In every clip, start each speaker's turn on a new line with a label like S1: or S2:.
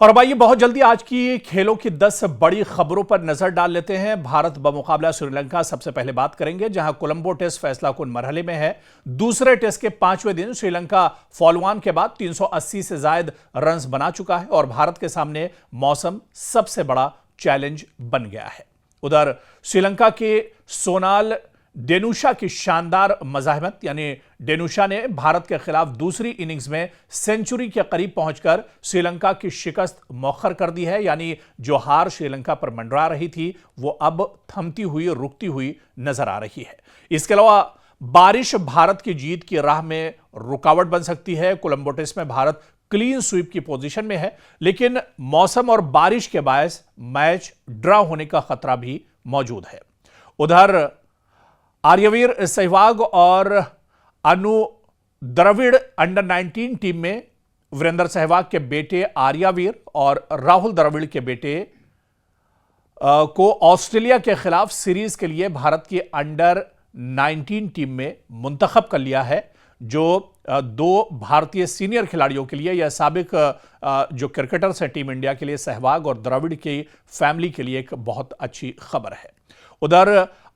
S1: और अब आइए बहुत जल्दी आज की खेलों की 10 बड़ी खबरों पर नजर डाल लेते हैं। भारत बमुकाबला श्रीलंका सबसे पहले बात करेंगे, जहां कोलंबो टेस्ट फैसलाकुन मरहले में है। दूसरे टेस्ट के 5वें दिन श्रीलंका फॉलोऑन के बाद 380 से ज्यादा रन्स बना चुका है और भारत के सामने मौसम सबसे बड़ा चैलेंज बन गया है। उधर श्रीलंका के सोनाल डेनुशा की शानदार मज़ाहमत, यानी डेनुशा ने भारत के खिलाफ दूसरी इनिंग्स में सेंचुरी के करीब पहुंचकर श्रीलंका की शिकस्त मौखर कर दी है। यानी जो हार श्रीलंका पर मंडरा रही थी वो अब थमती हुई रुकती हुई नजर आ रही है। इसके अलावा बारिश भारत की जीत की राह में रुकावट बन सकती है। कोलंबो टेस्ट में भारत क्लीन स्वीप की पोजीशन में है, लेकिन मौसम और बारिश के बायस मैच ड्रा होने का खतरा भी मौजूद है। उधर आर्यवीर सहवाग और अनु द्रविड़ अंडर 19 टीम में वीरेंद्र सहवाग के बेटे आर्यवीर और राहुल द्रविड़ के बेटे को ऑस्ट्रेलिया के खिलाफ सीरीज के लिए भारत की अंडर 19 टीम में मुंतखब कर लिया है। जो दो भारतीय सीनियर खिलाड़ियों के लिए, यह साबिक जो क्रिकेटर्स हैं टीम इंडिया के लिए, सहवाग और द्रविड़ की फैमिली के लिए एक बहुत अच्छी खबर है। उधर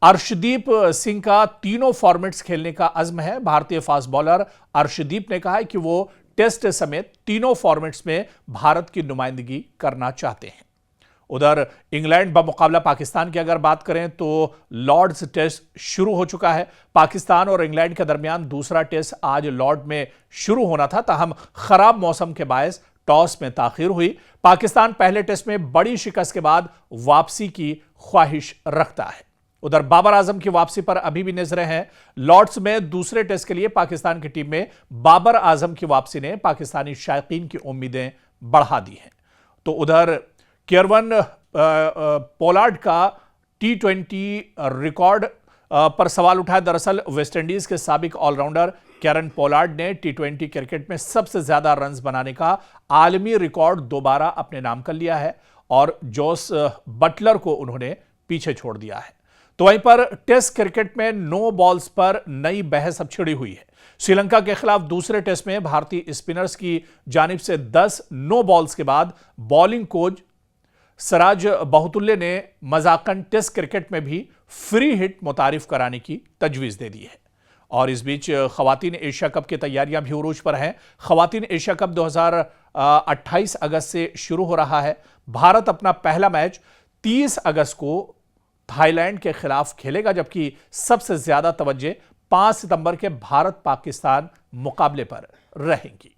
S1: अर्शदीप सिंह का तीनों फॉर्मेट्स खेलने का अज़्म है। भारतीय फास्ट बॉलर अर्शदीप ने कहा है कि वो टेस्ट समेत तीनों फॉर्मेट्स में भारत की नुमाइंदगी करना चाहते हैं। उधर इंग्लैंड बमुकाबला पाकिस्तान की अगर बात करें तो लॉर्ड्स टेस्ट शुरू हो चुका है। पाकिस्तान और इंग्लैंड के दरमियान दूसरा टेस्ट आज लॉर्ड में शुरू होना था, ताहम खराब मौसम के बायस टॉस में ताखीर हुई। पाकिस्तान पहले टेस्ट में बड़ी शिकस्त के बाद वापसी की ख्वाहिश रखता है। उधर बाबर आजम की वापसी पर अभी भी नजरें हैं। लॉर्ड्स में दूसरे टेस्ट के लिए पाकिस्तान की टीम में बाबर आजम की वापसी ने पाकिस्तानी शायकीन की उम्मीदें बढ़ा दी हैं। तो उधर केरवन पोलार्ड का T20 रिकॉर्ड पर सवाल उठाया। दरअसल वेस्टइंडीज के साबिक ऑलराउंडर केरन पोलार्ड ने T20 क्रिकेट में सबसे ज्यादा रन्स बनाने का आलमी रिकॉर्ड दोबारा अपने नाम कर लिया है और जोस बटलर को उन्होंने पीछे छोड़ दिया है। तो वहीं पर टेस्ट क्रिकेट में नो बॉल्स पर नई बहस अब छिड़ी हुई है। श्रीलंका के खिलाफ दूसरे टेस्ट में भारतीय स्पिनर्स की जानिब से 10 नो बॉल्स के बाद बॉलिंग कोच सराज बहुतुल्ले ने मजाकन टेस्ट क्रिकेट में भी फ्री हिट मुतारिफ कराने की तजवीज दे दी है। और इस बीच खवातीन एशिया कप की तैयारियां भी उरूज पर हैं। खवातीन एशिया कप 2028 अगस्त से शुरू हो रहा है। भारत अपना पहला मैच 30 अगस्त को थाईलैंड के खिलाफ खेलेगा, जबकि सबसे ज्यादा तवज्जो 5 सितंबर के भारत पाकिस्तान मुकाबले पर रहेंगी।